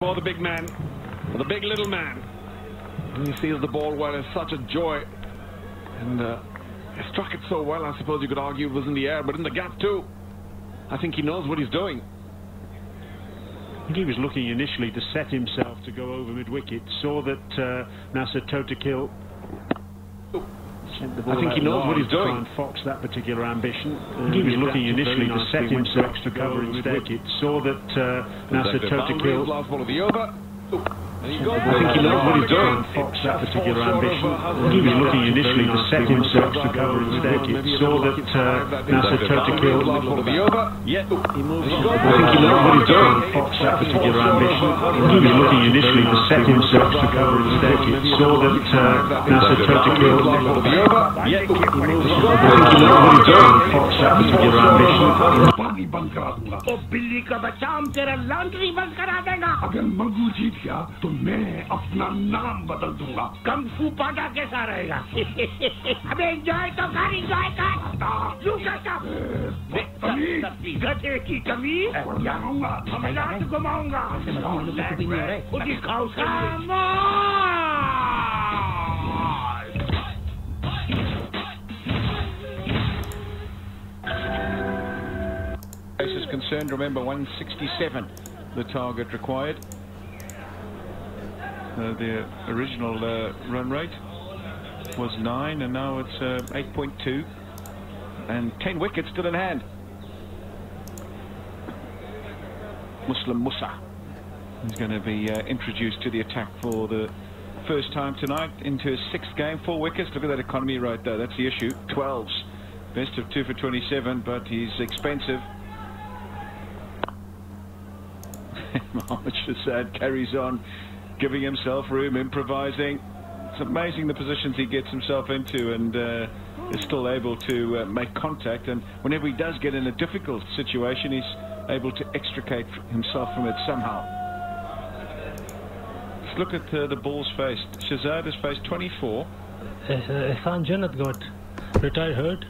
For the big man, for the big little man. And he sees the ball well, it's such a joy. And he struck it so well, I suppose you could argue it was in the air, but in the gap too. I think he knows what he's doing. I think he was looking initially to set himself to go over mid-wicket, saw that Nasser Totakil sent the ball. I think he knows what he's doing. To try and fox that particular ambition. He was looking initially to set himself to cover instead. Saw that Nasser Totakil. Last ball of the over. I think he knows what he's doing. Fox that particular ambition. He was looking initially to set himself to cover instead. Saw that Nasser Totakil. Last ball of the over. Yeah, he moves on. I think he knows what he's doing. Fox that particular ambition. He was looking initially to set himself to cover instead. Saw that Nasser Totakil. Last ball of the over. Yeah, he moves on. I think he knows what he's doing. Fox that particular ambition. पानी बंद करा दूंगा। ओ बिल्ली का बच्चा हम तेरा laundry बंद करा देगा। अगर मंगू जीत गया तो मैं अपना नाम बदल दूंगा। कम फू पाटा कैसा रहेगा? अबे एंजॉय तो कर, एंजॉय कर। यू कैसा? गधे की कमी? जाऊंगा, मैं रात घुमाऊंगा। खुद ही खाओ Is concerned, remember 167 the target required. The original run rate was 9 and now it's 8.2 and 10 wickets still in hand. Muslim Musa is going to be introduced to the attack for the first time tonight into his 6th game. 4 wickets. Look at that economy right there, that's the issue. 12s, best of 2 for 27, but he's expensive. Mohammad Shahzad carries on, giving himself room, improvising. It's amazing the positions he gets himself into, and is still able to make contact. And whenever he does get in a difficult situation, he's able to extricate himself from it somehow. Let's look at the balls faced. Shahzad has faced 24. Ehsan Jannat got retired hurt,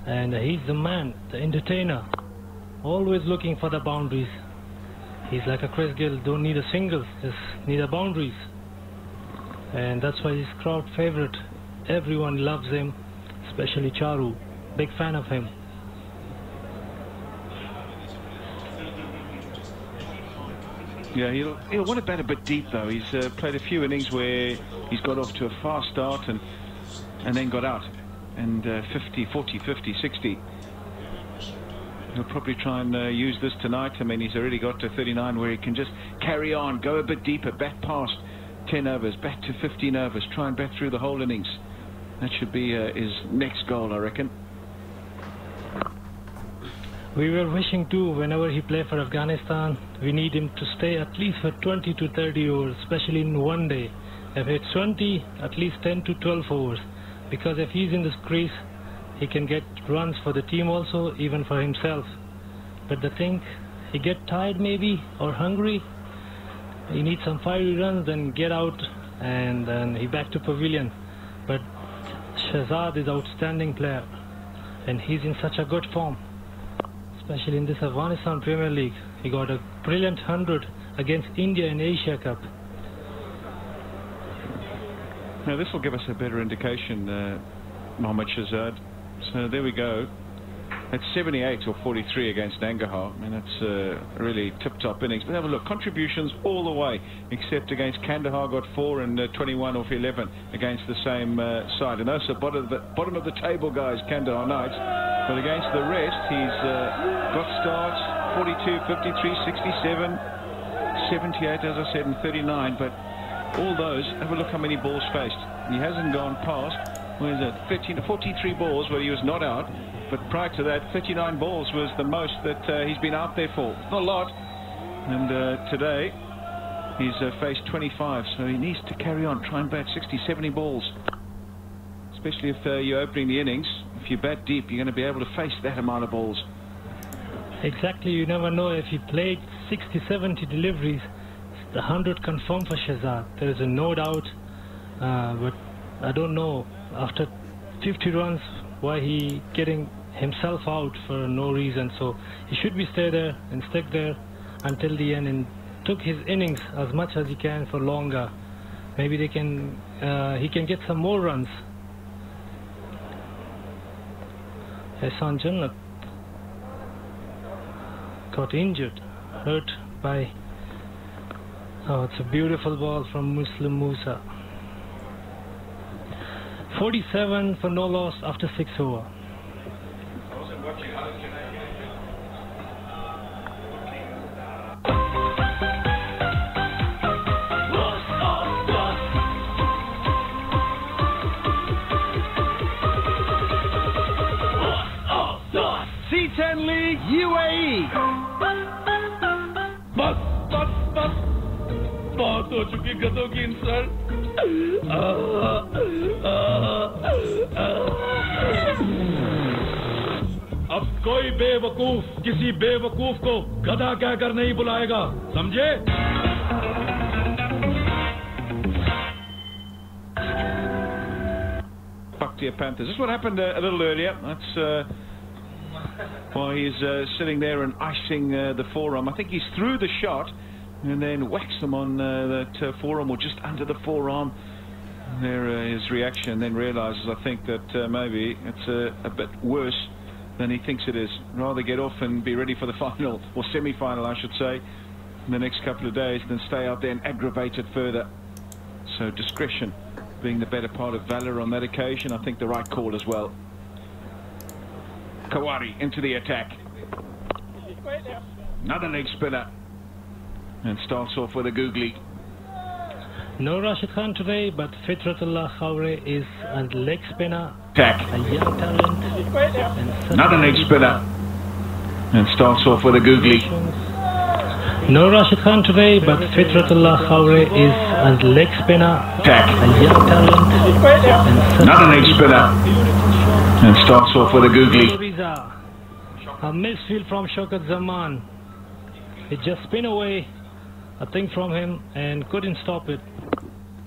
and he's the man, the entertainer, always looking for the boundaries. He's like a Chris Gill, don't need a singles, just need a boundaries. And that's why he's crowd favorite. Everyone loves him, especially Charu. Big fan of him. Yeah, he'll want to bat a bit deep though. He's played a few innings where he's got off to a fast start and then got out. And 50, 40, 50, 60. He'll probably try and use this tonight. I mean, he's already got to 39 where he can just carry on, go a bit deeper, bat past 10 overs, bat to 15 overs, try and bat through the whole innings. That should be his next goal, I reckon. We were wishing too, whenever he plays for Afghanistan, we need him to stay at least for 20 to 30 overs, especially in one day. If it's 20, at least 10 to 12 overs. Because if he's in this crease, he can get runs for the team also, even for himself. But the thing, he get tired maybe, or hungry, he needs some fiery runs, then get out, and then he back to pavilion. But Shahzad is outstanding player, and he's in such a good form, especially in this Afghanistan Premier League. He got a brilliant 100 against India in Asia Cup. Now this will give us a better indication, Mohammad Shahzad. So there we go. That's 78 or 43 against Nangarhar. I mean, that's really tip-top innings. But have a look, contributions all the way, except against Kandahar, got 4 and 21 off 11 against the same side. And those are bottom of the table guys, Kandahar Knights. But against the rest, he's got starts 42, 53, 67, 78, as I said, and 39. But all those, have a look how many balls faced. He hasn't gone past, where is it, 13 to 43 balls where he was not out. But prior to that, 39 balls was the most that he's been out there for. Not a lot. And today, he's faced 25, so he needs to carry on, try and bat 60, 70 balls. Especially if you're opening the innings. If you bat deep, you're going to be able to face that amount of balls. Exactly, you never know. If he played 60, 70 deliveries, the 100 confirmed for Shahzad. There is no doubt. But I don't know, after 50 runs, why he getting himself out for no reason. So he should be stay there and stick there until the end and took his innings as much as he can for longer. Maybe he can get some more runs. Ehsan Jannat got injured, hurt by... Oh, it's a beautiful ball from Muslim Musa. 47 for no loss after 6 overs. C10 League UAE. बहुत हो चुकी गधों की insult. अब कोई बेवकूफ किसी बेवकूफ को गधा कहकर नहीं बुलाएगा, समझे? Paktia Panthers. This is what happened a little earlier. That's why he's sitting there and icing the forearm. I think he's through the shot and then whacks them on that forearm or just under the forearm. And there his reaction, then realises, I think, that maybe it's a bit worse than he thinks it is. Rather get off and be ready for the final, or semi-final I should say, in the next couple of days than stay out there and aggravate it further. So discretion being the better part of valour on that occasion. I think the right call as well. Kawari into the attack. Another leg spinner. And starts off with a googly. No Rashid Khan today, but Fitratullah Khawre is a leg spinner. Attack. A young talent. Another leg spinner. And starts off with a googly. No Rashid Khan today, but Fitratullah Khawre is a leg spinner. Attack. A young talent. Another leg spinner. And starts off with a googly. A misfield from Shaukat Zaman. It just spin away, I think, from him and couldn't stop it.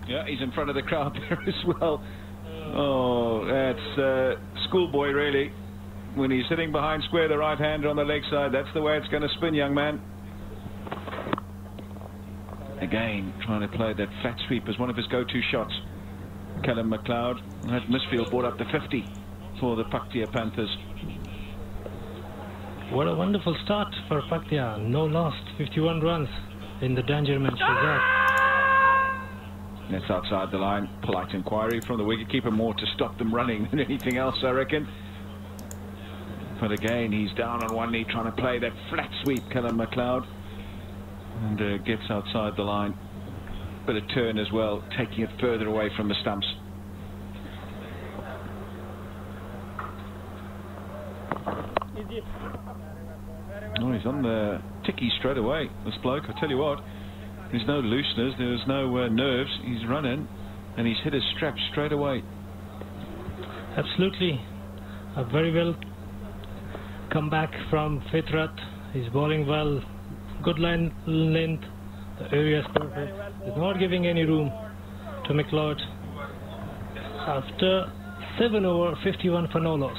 Yeah, he's in front of the crowd there as well. Oh, that's schoolboy really. When he's sitting behind square, the right hander on the leg side, that's the way it's going to spin, young man. Again, trying to play that flat sweep as one of his go-to shots. Callum McLeod, that misfield brought up the 50 for the Paktia Panthers. What a wonderful start for Paktia. No loss, 51 runs in the Dangerman Shazad. That's outside the line. Polite inquiry from the wicketkeeper, more to stop them running than anything else, I reckon. But again, he's down on one knee trying to play that flat sweep, Callum McLeod. And gets outside the line. Bit of turn as well, taking it further away from the stumps. Oh, he's on the ticky straight away, this bloke. I tell you what, there's no looseness, there's no nerves. He's running and he's hit his strap straight away. Absolutely. A very well come back from Fitrat. He's bowling well. Good line length. The area is perfect. He's not giving any room to McLeod. After 7 over, 51 for no loss.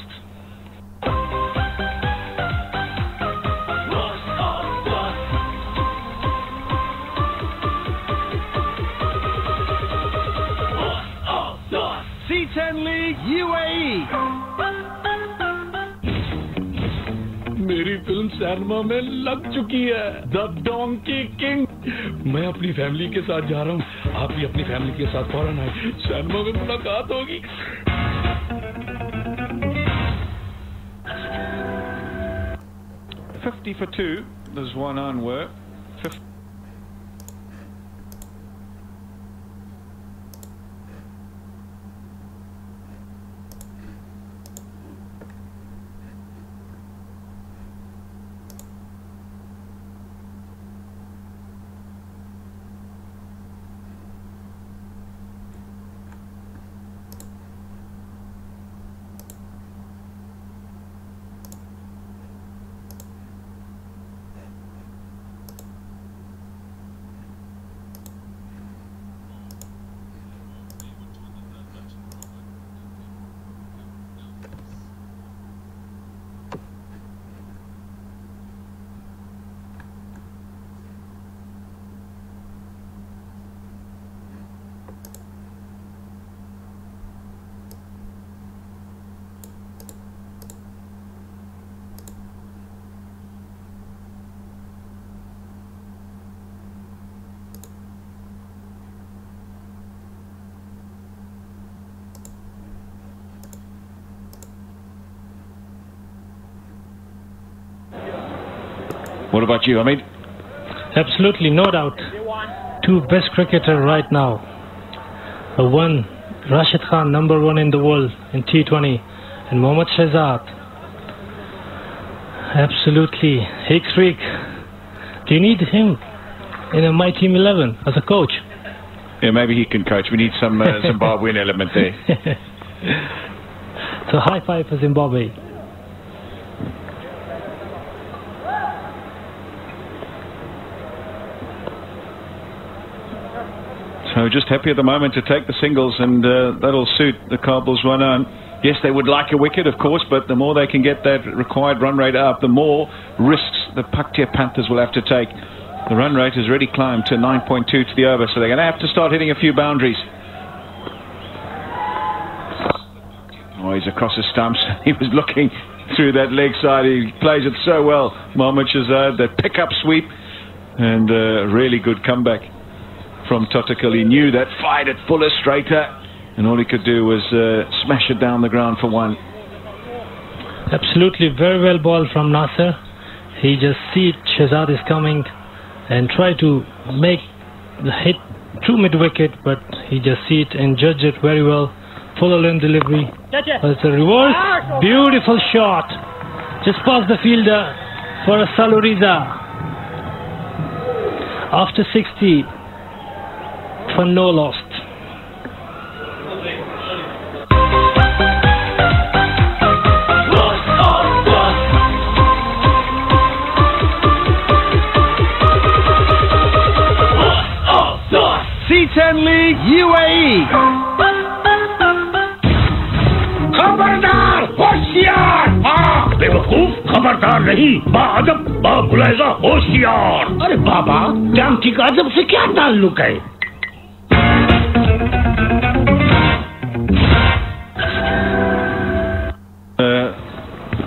C10 League UAE. मेरी film cinema में लग चुकी है, the donkey king. मैं अपनी family के साथ जा रहा हूँ, आप भी अपनी फैमिली के साथ फौरन आए, सिनेमा में मुलाकात होगी. 50 for 2. There's one on work. 50. What about you, Hamid? Absolutely, no doubt. Two best cricketers right now. One, Rashid Khan, #1 in the world in T20, and Mohammad Shahzad. Absolutely, Hick-Streak. Do you need him in a My Team 11 as a coach? Yeah, maybe he can coach. We need some Zimbabwean element there. So high five for Zimbabwe. So just happy at the moment to take the singles, and that'll suit the Kabul's run on. Yes, they would like a wicket, of course, but the more they can get that required run rate up, the more risks the Paktia Panthers will have to take. The run rate has already climbed to 9.2 to the over, so they're going to have to start hitting a few boundaries. Oh, he's across his stumps. He was looking through that leg side. He plays it so well. Mohammad Shahzad, that pick-up sweep, and a really good comeback from Totakal. He knew that, fired it fuller, straighter, and all he could do was smash it down the ground for one. Absolutely, very well ball from Nasser. He just see Shahzad is coming and try to make the hit through mid-wicket, but he just see it and judge it very well. Full limb delivery. It's a reverse. Beautiful shot. Just past the fielder for a Saluriza. After 60, for no lost. C10 League UAE. खबरदार होशियार बेवकूफ खबरदार नहीं बाअदब बागुलैजा होशियार अरे बाबा डांकी का अदब से क्या ताल्लुक है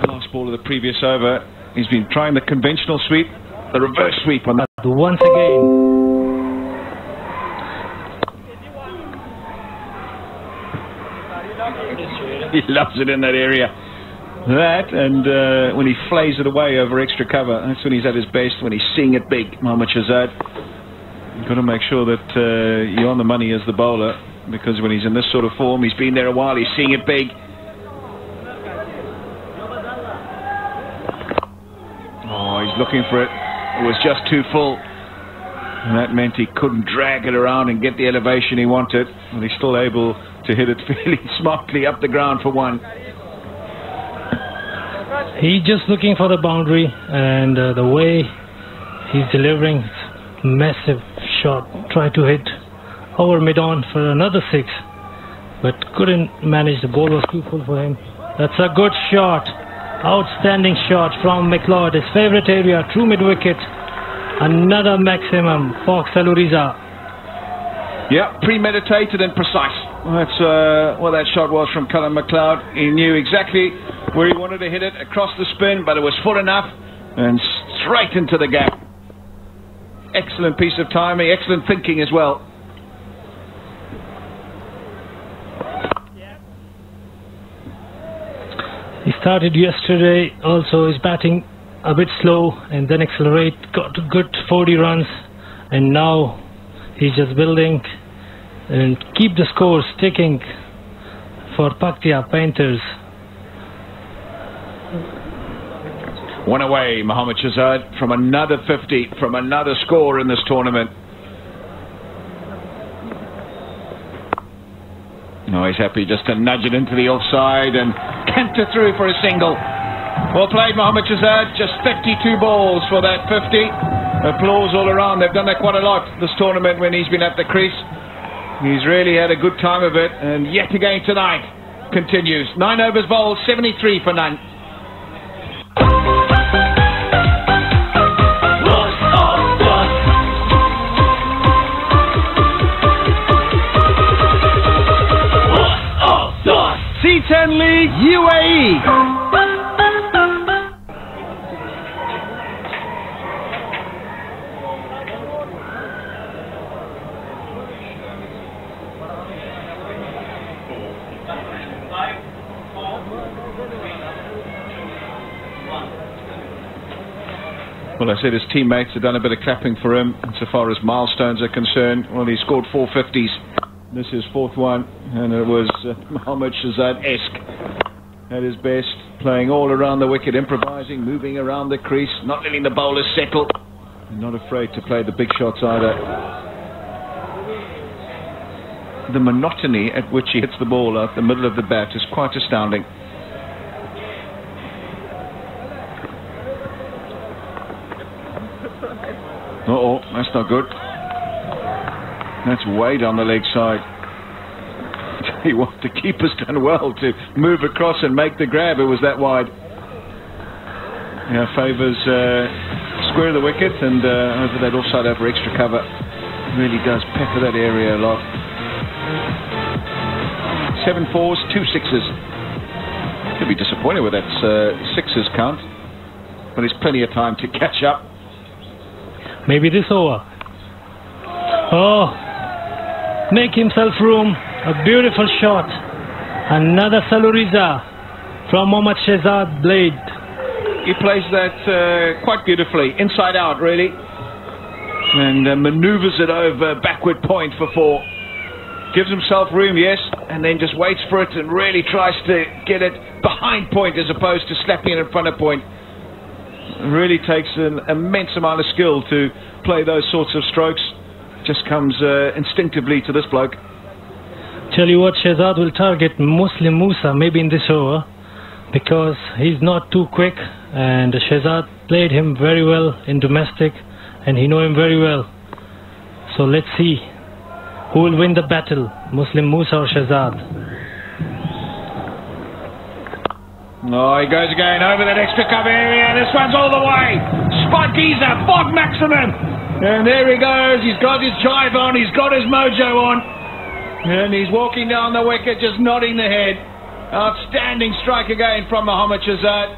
Last ball of the previous over, he's been trying the conventional sweep, the reverse sweep on that. Once again. He loves it in that area. That, and when he flays it away over extra cover, that's when he's at his best, when he's seeing it big, Mohammad Shahzad. You've got to make sure that you're on the money as the bowler, because when he's in this sort of form, he's been there a while, he's seeing it big. Oh, he's looking for it. It was just too full. And that meant he couldn't drag it around and get the elevation he wanted. But he's still able to hit it fairly smartly up the ground for one. He's just looking for the boundary, and the way he's delivering, massive shot. Tried to hit over mid-on for another 6, but couldn't manage. The ball was too full for him. That's a good shot. Outstanding shot from McLeod, his favorite area, true mid-wicket. Another maximum for Saluriza. Yeah, premeditated and precise. That's what that shot was from Colin McLeod. He knew exactly where he wanted to hit it, across the spin, but it was full enough and straight into the gap. Excellent piece of timing, excellent thinking as well. He started yesterday, also his batting a bit slow and then accelerate, got a good 40 runs, and now he's just building and keep the scores ticking for Paktia Panthers. One away, Mohammad Shahzad, from another 50, from another score in this tournament. No, he's happy just to nudge it into the offside and canter through for a single. Well played, Mohammad Shahzad. Just 52 balls for that 50. Applause all around. They've done that quite a lot this tournament when he's been at the crease. He's really had a good time of it, and yet again tonight continues. 9 overs bowled, 73 for none. C10 League UAE. Well, I said his teammates had done a bit of clapping for him insofar as milestones are concerned. Well, he scored 450s. This is fourth one, and it was Mohammad Shahzad-esque at his best, playing all around the wicket, improvising, moving around the crease, not letting the bowlers settle, and not afraid to play the big shots either. The monotony at which he hits the ball out the middle of the bat is quite astounding. Uh-oh, that's not good. That's way down the leg side. Tell you what, the keeper's done well to move across and make the grab. It was that wide. Yeah, favours square the wicket, and over that offside over extra cover. Really does pepper that area a lot. 7 fours, 2 sixes. Could be disappointed with that sixes count, but there's plenty of time to catch up. Maybe this over. Oh, make himself room. A beautiful shot. Another Saluriza from Mohammad Shahzad Blade. He plays that quite beautifully, inside out really, and manoeuvres it over backward point for 4. Gives himself room, yes, and then just waits for it and really tries to get it behind point as opposed to slapping it in front of point. It really takes an immense amount of skill to play those sorts of strokes. Just comes instinctively to this bloke. Tell you what, Shahzad will target Muslim Musa maybe in this over, because he's not too quick, and Shahzad played him very well in domestic, and he know him very well. So let's see who will win the battle, Muslim Musa or Shahzad. Oh, he goes again over that extra cover area. This one's all the way. Spot geezer, fog maximum. And there he goes. He's got his jive on. He's got his mojo on. And he's walking down the wicket, just nodding the head. Outstanding strike again from Mohammad Shahzad.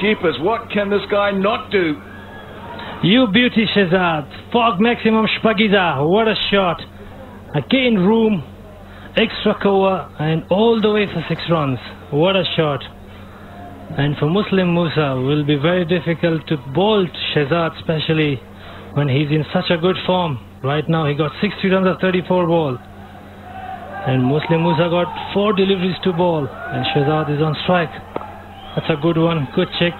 Jeepers, what can this guy not do? You beauty, Shahzad. Fog maximum Shpagiza. What a shot. Again room, extra cover, and all the way for 6 runs. What a shot. And for Muslim Musa, will be very difficult to bowl Shahzad, especially when he's in such a good form. Right now he got 60 runs of 34 ball. And Muslim Musa got 4 deliveries to ball. And Shahzad is on strike. That's a good one. Good check.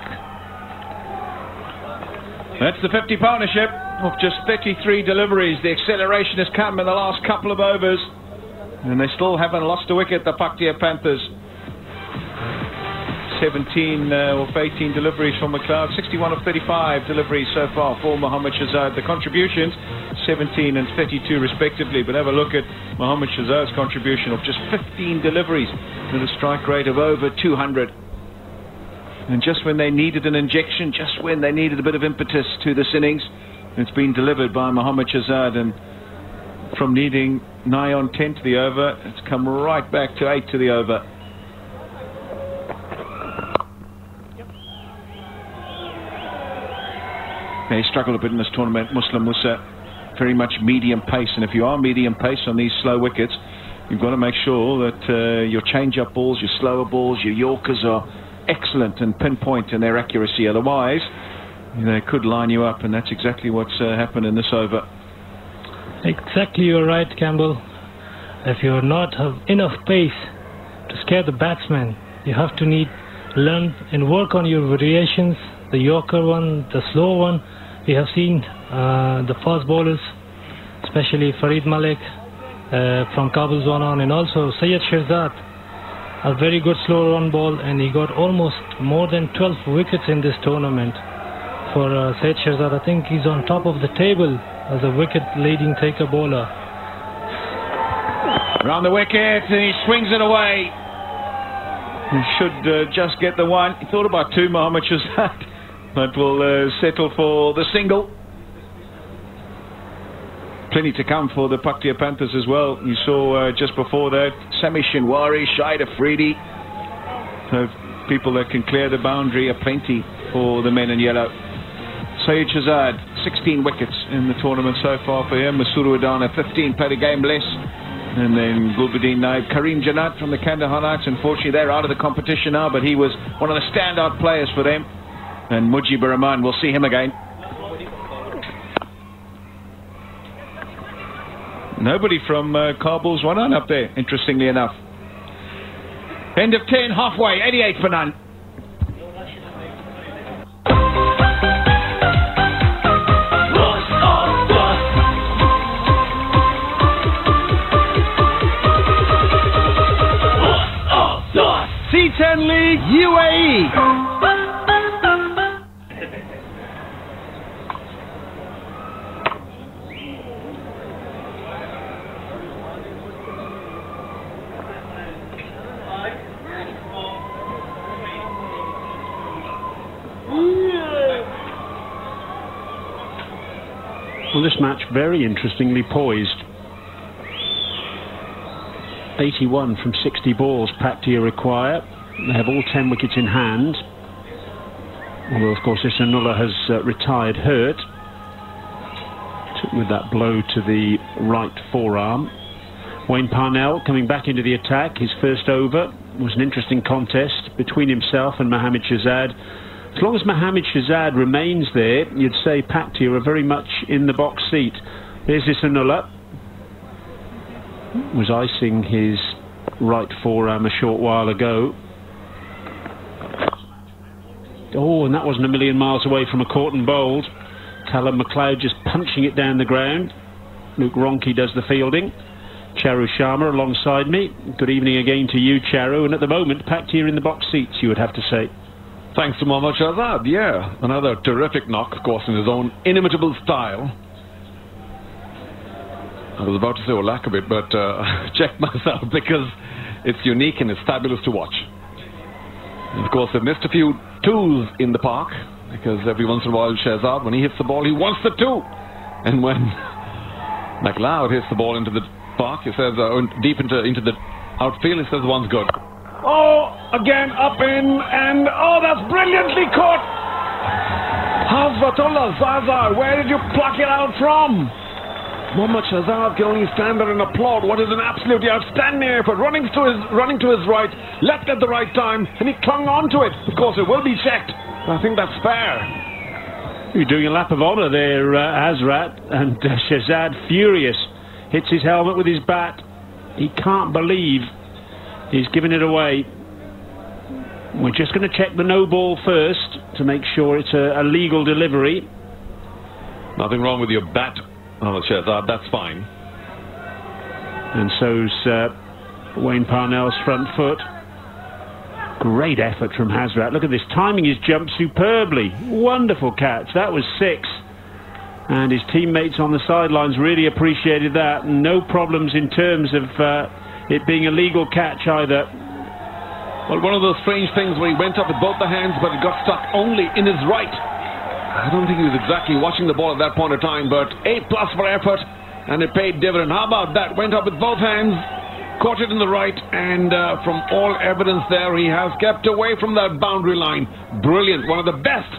That's the 50 partnership of just 33 deliveries. The acceleration has come in the last couple of overs. And they still haven't lost a wicket, the Paktia Panthers. 17 of 18 deliveries from McLeod, 61 of 35 deliveries so far for Mohammad Shahzad. The contributions, 17 and 32 respectively. But have a look at Mohammad Shahzad's contribution of just 15 deliveries with a strike rate of over 200. And just when they needed an injection, just when they needed a bit of impetus to this innings, it's been delivered by Mohammad Shahzad. And from needing nigh on 10 to the over, it's come right back to 8 to the over. They struggled a bit in this tournament, Muslim Musa. Very much medium pace, and if you are medium pace on these slow wickets, you've got to make sure that your change-up balls, your slower balls, your Yorkers are excellent and pinpoint in their accuracy. Otherwise, they could line you up, and that's exactly what's happened in this over. Exactly, you're right, Campbell. If you're not have enough pace to scare the batsman, you have to learn and work on your variations. The Yorker one, the slow one. We have seen the fast bowlers, especially Farid Malik from Kabul zone on, and also Syed Shahzad, a very good slow run ball, and he got almost more than 12 wickets in this tournament. For Syed Shahzad, I think he's on top of the table as a wicket leading taker bowler. Around the wicket, and he swings it away. He should just get the one. He thought about 2, Mohammad Shahzad, but will settle for the single. Plenty to come for the Paktia Panthers as well. You saw just before that, Sami Shinwari, Shahid Afridi. So people that can clear the boundary are plenty for the men in yellow. Syed Shahzad, 16 wickets in the tournament so far for him. Masuru Adana, 15, played a game less. And then Gulbuddin Naib, Karim Janat from the Kandahar Knights. Unfortunately, they're out of the competition now, but he was one of the standout players for them. And Mujibur Rahman, we'll see him again. Nobody from Kabul's one on up there, interestingly enough. End of 10, halfway, 88 for none. C10 League UAE. Well, this match very interestingly poised. 81 from 60 balls Paktia require. They have all 10 wickets in hand. Although, of course, Isanullah has retired hurt with that blow to the right forearm. Wayne Parnell coming back into the attack. His first over was an interesting contest between himself and Mohammad Shahzad. As long as Mohammad Shahzad remains there, you'd say Paktia are very much in the box seat. There's Isanullah. Was icing his right forearm a short while ago. Oh, and that wasn't a million miles away from a caught and bowled. Callum McLeod just punching it down the ground. Luke Ronke does the fielding. Charu Sharma alongside me. Good evening again to you, Charu. And at the moment, Paktia in the box seats, you would have to say. Thanks to Mohammad Shahzad, yeah. Another terrific knock, of course, in his own inimitable style. I was about to say lack of it, but checked myself because it's unique and it's fabulous to watch. And of course, they've missed a few twos in the park because every once in a while, Shahzad, when he hits the ball, he wants the two. And when McLeod hits the ball into the park, he says deep into the outfield, he says the one's good. Oh, again up in, and oh, that's brilliantly caught. Hazratullah Zaza, where did you pluck it out from? Mohammad Shahzad can only stand there and applaud what is an absolutely outstanding effort. Running to his right, left at the right time, and he clung on to it. Of course, it will be checked. I think that's fair. You're doing a lap of honour there, Hazrat, and Shahzad furious. Hits his helmet with his bat. He can't believe he's given it away. We're just going to check the no ball first to make sure it's a legal delivery. Nothing wrong with your bat, Mohammad Shahzad, that's fine. And so's Wayne Parnell's front foot. Great effort from Hazrat. Look at this, timing his jump superbly. Wonderful catch, that was 6. And his teammates on the sidelines really appreciated that. No problems in terms of it being a legal catch either. Well, one of those strange things where he went up with both the hands, but it got stuck only in his right. I don't think he was exactly watching the ball at that point of time, but A+ for effort, and it paid dividend. How about that? Went up with both hands, caught it in the right, and from all evidence there, he has kept away from that boundary line. Brilliant. One of the best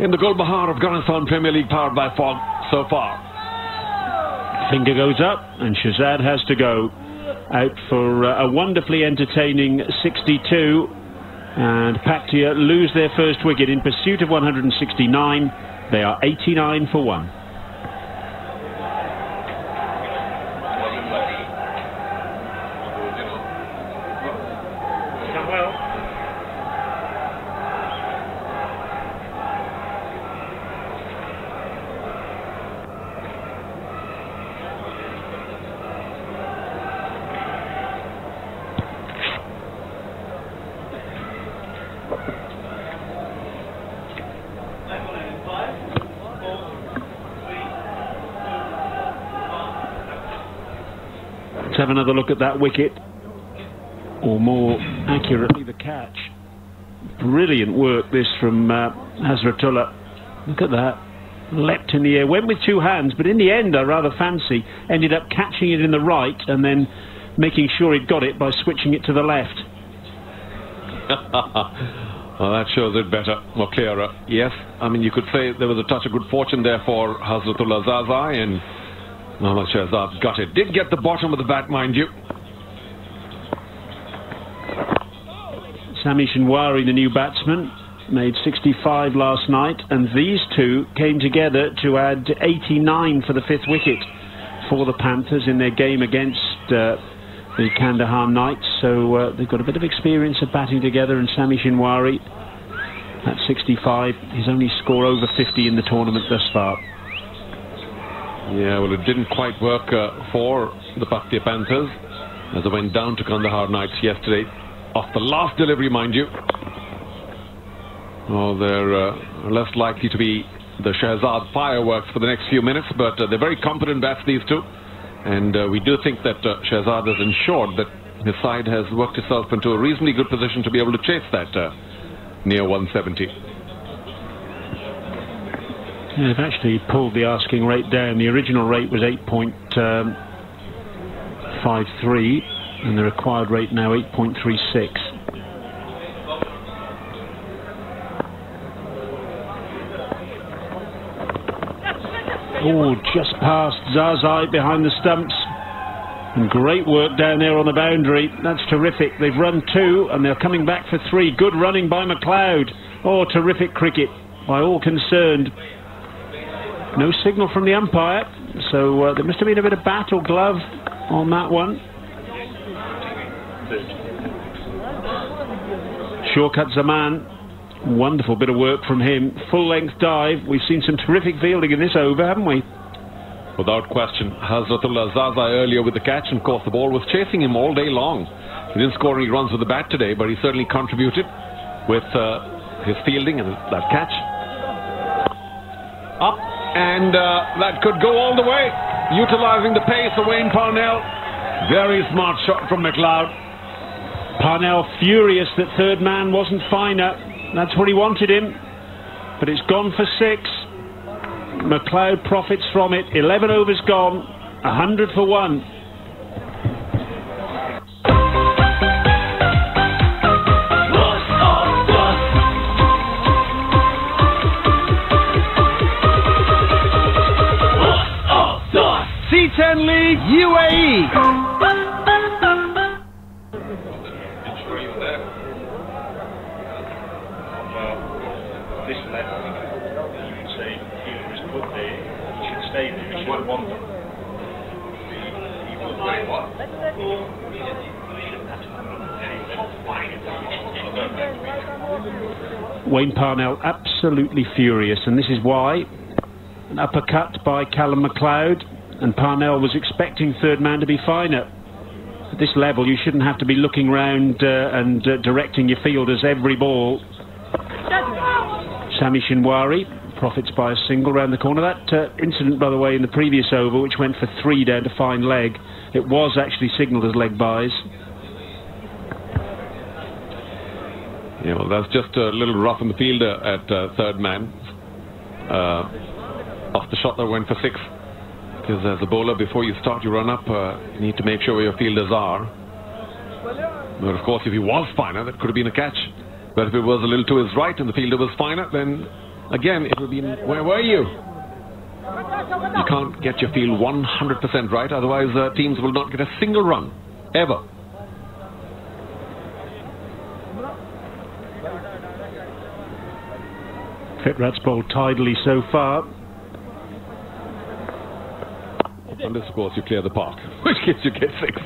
in the Gul Bahar Afghanistan Premier League powered by Fog so far. Finger goes up, and Shahzad has to go. Out for a wonderfully entertaining 62, and Paktia lose their first wicket in pursuit of 169. They are 89 for 1. Let's have another look at that wicket, or more accurately the catch. Brilliant work this from Hazratullah. Look at that, leapt in the air, went with two hands, but in the end I rather fancy ended up catching it in the right and then making sure he'd got it by switching it to the left. Well, that shows it better, more clearer. Yes, I mean, you could say there was a touch of good fortune there for Hazratullah Zaza, and Mohammad Shahzad got it. Did get the bottom of the bat, mind you. Sami Shinwari, the new batsman, made 65 last night, and these two came together to add 89 for the 5th wicket for the Panthers in their game against the Kandahar Knights. So they've got a bit of experience of batting together, and Sami Shinwari at 65, his only score over 50 in the tournament thus far. Yeah, well, it didn't quite work for the Bhatia Panthers as they went down to Kandahar Knights yesterday, off the last delivery, mind you. Oh, they're less likely to be the Shahzad fireworks for the next few minutes, but they're very competent bats, these two. And we do think that Shahzad has ensured that his side has worked itself into a reasonably good position to be able to chase that near 170. Yeah, they've actually pulled the asking rate down. The original rate was 8.53, and the required rate now 8.36. Oh, just past Zazai behind the stumps. And great work down there on the boundary. That's terrific. They've run 2 and they're coming back for 3. Good running by McLeod. Oh, terrific cricket by all concerned. No signal from the umpire, so there must have been a bit of bat or glove on that one. Shortcut Zaman. Wonderful bit of work from him. Full length dive. We've seen some terrific fielding in this over, haven't we? Without question. Hazratullah Zazai earlier with the catch, and of course the ball was chasing him all day long. He didn't score any runs with the bat today, but he certainly contributed with his fielding and that catch. Up, and that could go all the way. Utilizing the pace of Wayne Parnell. Very smart shot from McLeod. Parnell furious that third man wasn't finer. That's where he wanted him, but it's gone for 6. McLeod profits from it. 11 overs gone, 100 for 1. C10 League UAE. Wayne Parnell absolutely furious, and this is why. An uppercut by Callum McLeod, and Parnell was expecting third man to be finer. At this level you shouldn't have to be looking round and directing your fielders every ball. Sami Shinwari profits by a single round the corner. That incident, by the way, in the previous over, which went for 3 down to fine leg, it was actually signalled as leg byes. Yeah, well, that's just a little rough in the fielder at third man. Off the shot that went for 6. Because as a bowler, before you start your run-up, you need to make sure where your fielders are. But of course, if he was finer, that could have been a catch. But if it was a little to his right and the fielder was finer, then again, it would be, where were you? You can't get your field 100% right, otherwise teams will not get a single run, ever. Fitrat's bowled tidily so far. Unless, of course, you clear the park, which case you get 6.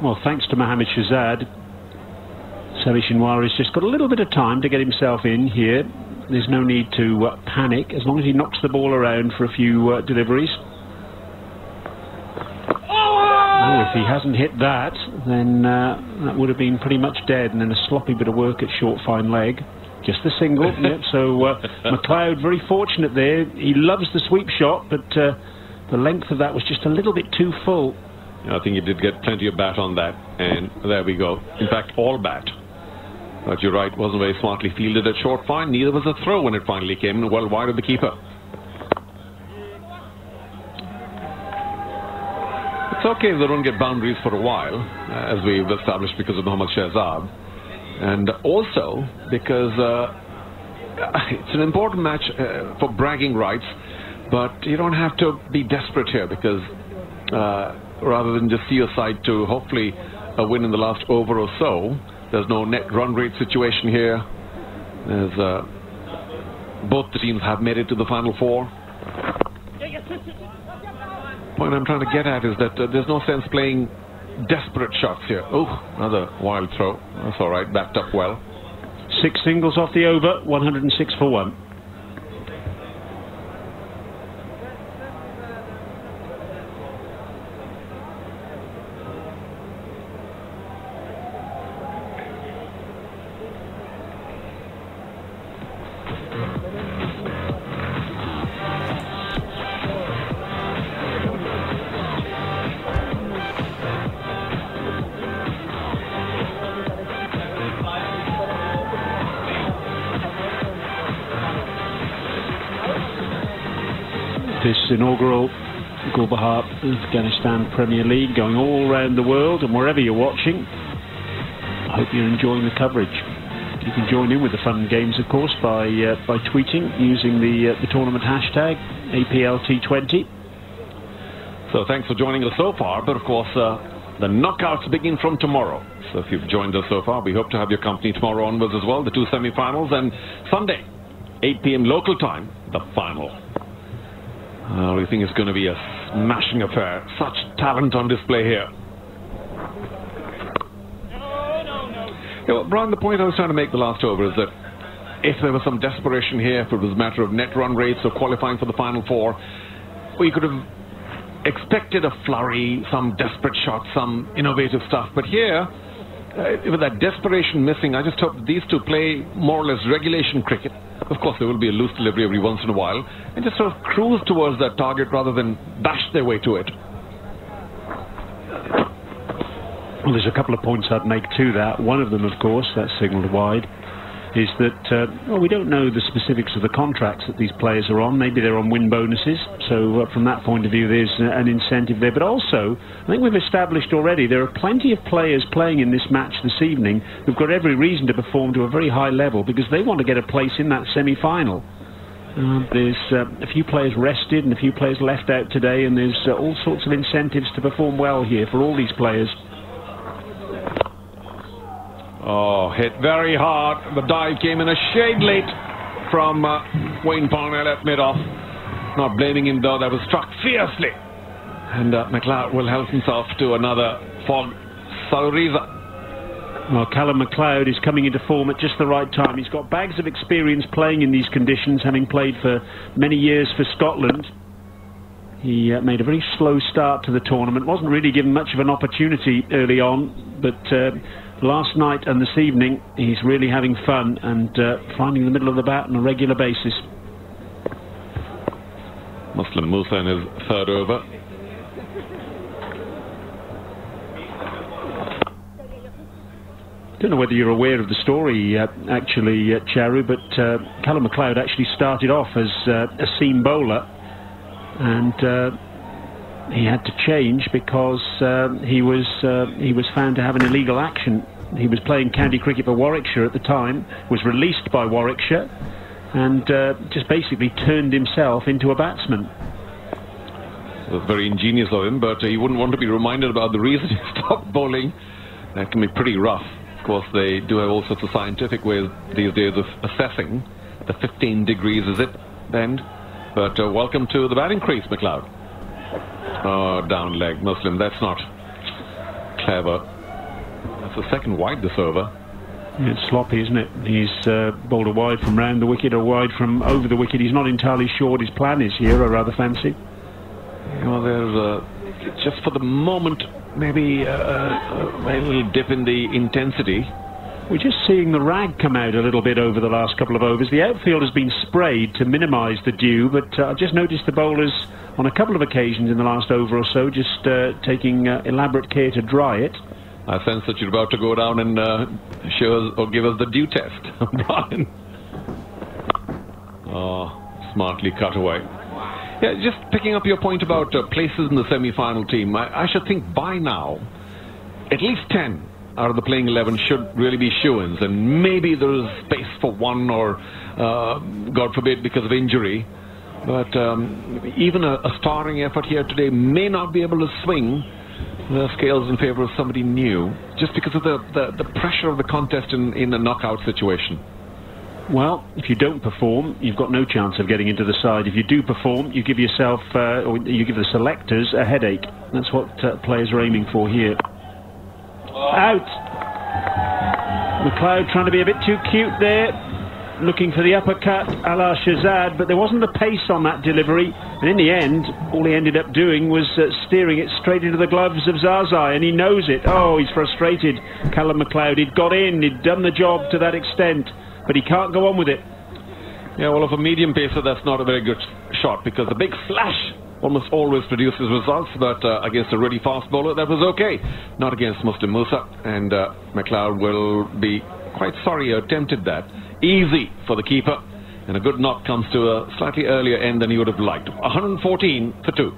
Well, thanks to Mohammad Shahzad, Sami Shinwari's just got a little bit of time to get himself in here. There's no need to panic, as long as he knocks the ball around for a few deliveries. Oh, if he hasn't hit that, then that would have been pretty much dead, and then a sloppy bit of work at short fine leg. Just the single. Yep, so McLeod very fortunate there. He loves the sweep shot, but the length of that was just a little bit too full. I think he did get plenty of bat on that, and there we go. In fact, all bat. But you're right, wasn't very smartly fielded at short fine. Neither was a throw when it finally came in, well wide of the keeper. It's okay if they don't get boundaries for a while, as we've established because of Mohammad Shahzad. And also because it's an important match for bragging rights, but you don't have to be desperate here, because rather than just see your side to hopefully a win in the last over or so. There's no net run rate situation here. There's both the teams have made it to the final four. Point I'm trying to get at is that there's no sense playing desperate shots here. Oh, another wild throw. That's all right, backed up well. 6 singles off the over, 106 for 1. This inaugural Gulbahar Afghanistan Premier League going all around the world, and wherever you're watching, I hope you're enjoying the coverage. You can join in with the fun games, of course, by tweeting using the tournament hashtag Aplt20. So thanks for joining us so far, but of course the knockouts begin from tomorrow. So if you've joined us so far, we hope to have your company tomorrow onwards as well, the 2 semi-finals, and Sunday 8 p.m. local time, the final. We think it's going to be a smashing affair. Such talent on display here. Yeah, well, Brian, the point I was trying to make the last over is that if there was some desperation here, if it was a matter of net run rates or qualifying for the final four, we could have expected a flurry, some desperate shots, some innovative stuff. But here, with that desperation missing, I just hope that these two play more or less regulation cricket. Of course, there will be a loose delivery every once in a while, and just sort of cruise towards that target rather than bash their way to it. Well, there's a couple of points I'd make to that. One of them, of course, that's signalled wide, is that well, we don't know the specifics of the contracts that these players are on. Maybe they're on win bonuses, so from that point of view there's an incentive there. But also, I think we've established already there are plenty of players playing in this match this evening who've got every reason to perform to a very high level because they want to get a place in that semi-final. There's a few players rested and a few players left out today, and there's all sorts of incentives to perform well here for all these players. Oh, hit very hard. The dive came in a shade late from Wayne Parnell at mid-off. Not blaming him though, that was struck fiercely. And McLeod will help himself to another Fog Saluriza. Well, Callum McLeod is coming into form at just the right time. He's got bags of experience playing in these conditions, having played for many years for Scotland. He made a very slow start to the tournament, wasn't really given much of an opportunity early on, but last night and this evening he's really having fun and finding the middle of the bat on a regular basis. Muslim Musa in his third over. Don't know whether you're aware of the story actually, Charu, but Callum McLeod actually started off as a seam bowler, and he had to change because he was found to have an illegal action. He was playing county cricket for Warwickshire at the time, was released by Warwickshire, and just basically turned himself into a batsman. It was very ingenious of him, but he wouldn't want to be reminded about the reason he stopped bowling. That can be pretty rough. Of course, they do have all sorts of scientific ways these days of assessing. The 15 degrees is it, bend. But welcome to the batting crease, McLeod. Oh, down leg, Muslim. That's not clever. That's the second wide this over. Yeah, it's sloppy, isn't it? He's bowled a wide from round the wicket or wide from over the wicket. He's not entirely sure what his plan is here, I rather fancy. Well, there's just for the moment, maybe a little dip in the intensity. We're just seeing the rag come out a little bit over the last couple of overs. The outfield has been sprayed to minimise the dew, but I've just noticed the bowlers on a couple of occasions in the last over or so just taking elaborate care to dry it. I sense that you're about to go down and show us or give us the dew test, Brian. Oh, smartly cut away. Yeah, just picking up your point about places in the semi-final team, I should think by now at least 10 out of the playing 11 should really be shoo-ins, and maybe there is space for one or, God forbid, because of injury. But even a starring effort here today may not be able to swing the scales in favor of somebody new, just because of the pressure of the contest in a knockout situation? Well, if you don't perform, you've got no chance of getting into the side. If you do perform, you give yourself, or you give the selectors a headache. That's what players are aiming for here. Out! McLeod trying to be a bit too cute there, looking for the uppercut a la Shahzad, but there wasn't the pace on that delivery, and in the end, all he ended up doing was steering it straight into the gloves of Zazai, and he knows it. Oh, he's frustrated, Callum McLeod. He'd got in, he'd done the job to that extent, but he can't go on with it. Yeah, well, of a medium pacer, that's not a very good shot, because the big flash almost always produces results, but against a really fast bowler, that was okay. Not against Muslim Musa, and McLeod will be quite sorry he attempted that. Easy for the keeper, and a good knock comes to a slightly earlier end than he would have liked. 114 for 2.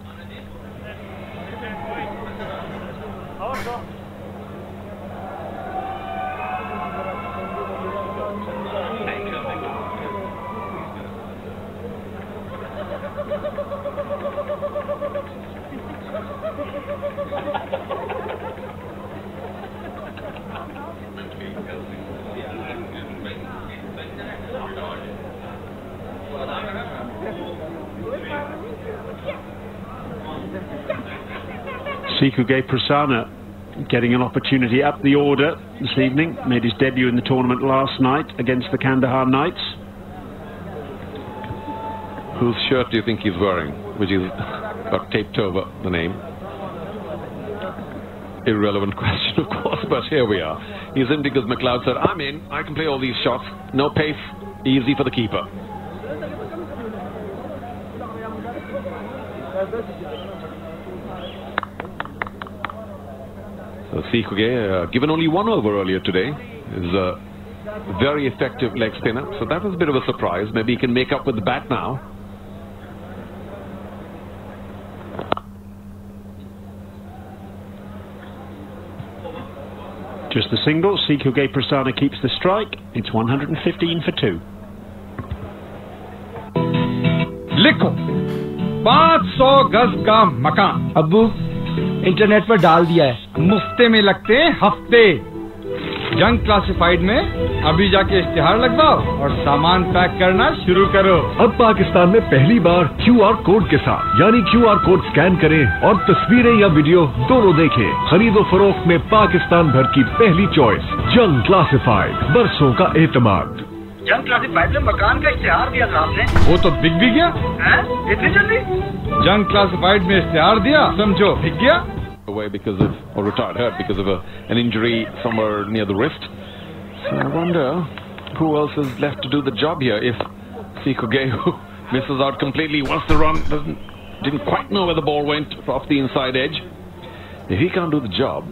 Sikuge Prasanna getting an opportunity up the order this evening. Made his debut in the tournament last night against the Kandahar Knights. Whose shirt do you think he's wearing? Which is got taped over the name. Irrelevant question, of course, but here we are. He's in because McLeod said, I'm in, I can play all these shots. No pace, easy for the keeper. So Sikuge, given only 1 over earlier today, is a very effective leg spinner. So that was a bit of a surprise. Maybe he can make up with the bat now. Just the single. Sikuge Prasanna keeps the strike. It's 115 for 2. लिखो 500 गज का मकान अब्बू internet पर डाल दिया है, मुफ्ते में लगते हैं हफ्ते। जंग क्लासिफाइड में अभी जाके इश्तिहार लगवाओ और सामान पैक करना शुरू करो। अब पाकिस्तान में पहली बार QR कोड के साथ, यानी QR कोड स्कैन करें और तस्वीरें या वीडियो दोनों देखें। खरीदो फरोख्त में पाकिस्तान भर की पहली चॉइस, जंग क्लासिफाइड, बरसों का एतमाद। जंग क्लासिफाइड में मकान का इश्तिहार दिया था आपने, वो तो बिक भी गया है इतनी जल्दी। जंग क्लासिफाइड में इश्तिहार दिया, समझो बिक गया। Away because of, or retired, hurt because of an injury somewhere near the wrist. So I wonder who else is left to do the job here. If Sikuge, who misses out completely, wants to run, didn't quite know where the ball went off the inside edge. If he can't do the job,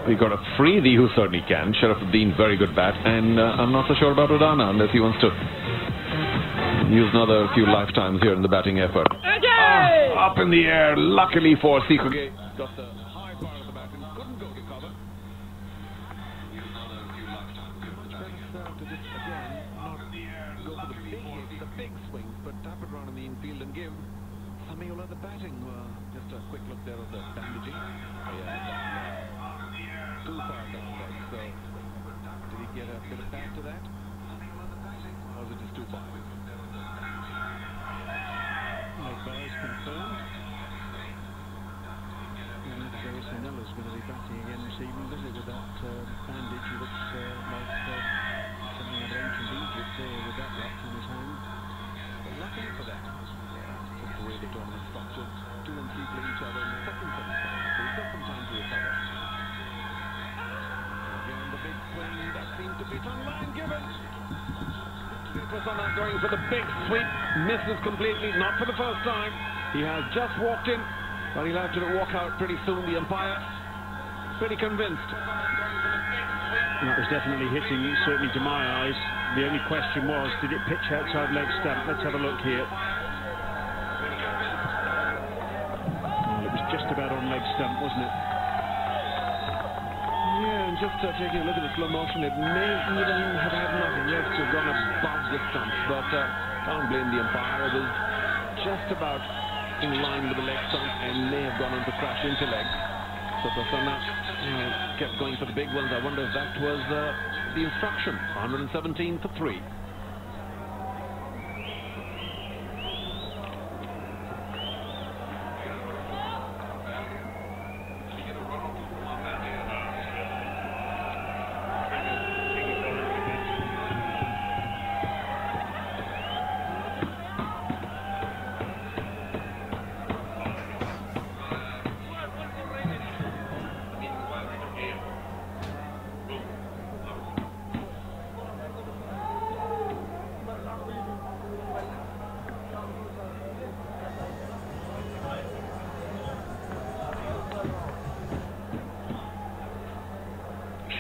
we got a Freedy who certainly can. Sharafuddin, very good bat, and I'm not so sure about Udana unless he wants to use another few lifetimes here in the batting effort. Up in the air, luckily for Sikuge. Got the high part of the bat and couldn't go to cover. Use another few lifetimes. Much better serve to just again not go for the big swings, but tap it around in the infield and give Samiola the batting. Just a quick look there of the bandaging. Too far down leg. So did he get a bit of back to that? Or was it just too far? Bars confirmed. And Gary Sinella's going to be batting again this evening, doesn't it, with that bandage? He looks like something out of ancient Egypt there with that wrapped in his hand. But luckily for that, just the way the tournament structured, 2 and 3 play each other in the second semi-final, so he's got some time to recover. Again, the big swing, that seems to be on line given. Prasanna going for the big sweep, misses completely, not for the first time. He has just walked in, but he'll have to walk out pretty soon. The umpire pretty convinced. That was definitely hitting, certainly to my eyes. The only question was, did it pitch outside leg stump? Let's have a look here. Well, it was just about on leg stump, wasn't it? Yeah, and just taking a look at the slow motion, it may even have had nothing left to have gone above the stumps, but can't blame the umpire. It was just about in line with the leg stump and may have gone on to crash into leg. So Prasanna kept going for the big ones. I wonder if that was the instruction. 117 for 3.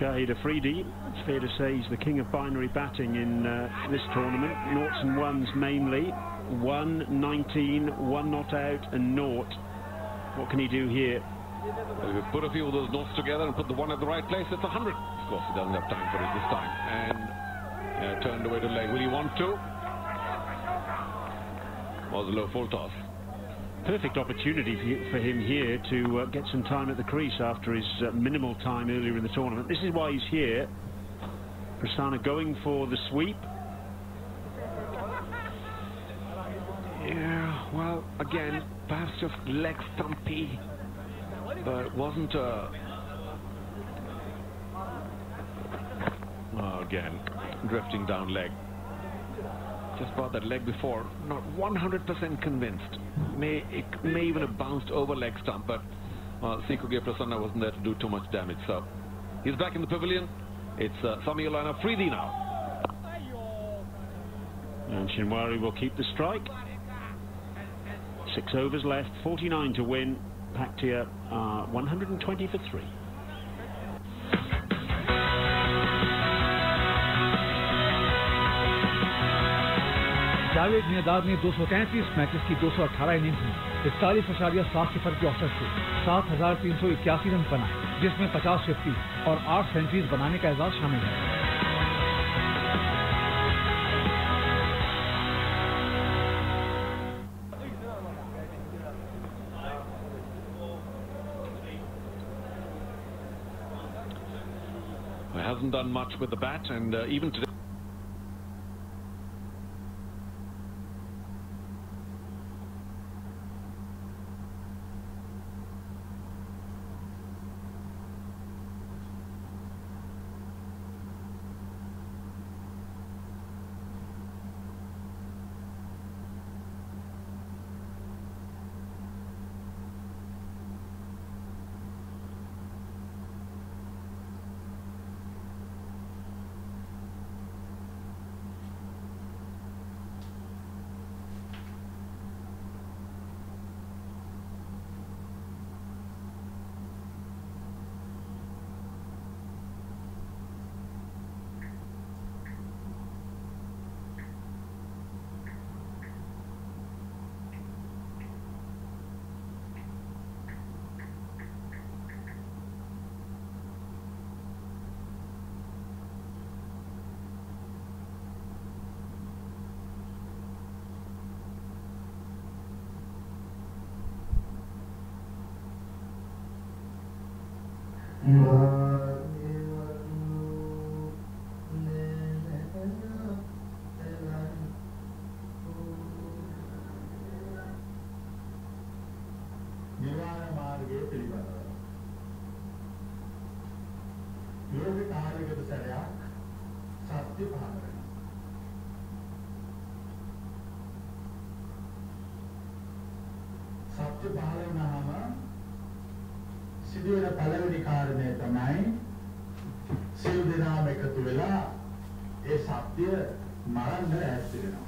Shahid Afridi, it's fair to say he's the king of binary batting in this tournament. Noughts and ones mainly. 1, 19, 1 not out and naught. What can he do here? Well, if you put a few of those noughts together and put the one at the right place, it's 100. Of course, he doesn't have time for it this time. And turned away to leg. Will he want to? Was a low full toss. Perfect opportunity for him here to get some time at the crease after his minimal time earlier in the tournament. This is why he's here. Prasanna going for the sweep. Yeah, well, again, perhaps just leg stumpy. But it wasn't again, drifting down leg. Just bought that leg before, not 100% convinced. It may even have bounced over leg stump, but Sikuge Prasanna wasn't there to do too much damage. So he's back in the pavilion. It's Samiyulana Afridi now. And Shinwari will keep the strike. 6 overs left, 49 to win. Paktia 120 for 3. Javed my dad ने 233 matches की 218 innings में 41.7 सिफर के औसत से 7,381 run बनाए, जिसमें 50 50 और 8 centuries बनाने का एजाज शामिल है। He hasn't done much with the bat, and even today. සිදුවෙන පළවෙනි කාරණය තමයි සියලු දෙනාම එකතු වෙලා ඒ සත්‍ය මරන්න ඈත් වෙනවා.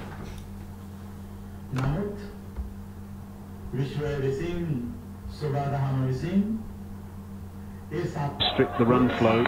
නමුත් විශ්වයේ විසින් සබදාහම විසින් ඒ සත්‍ය strict the run flow.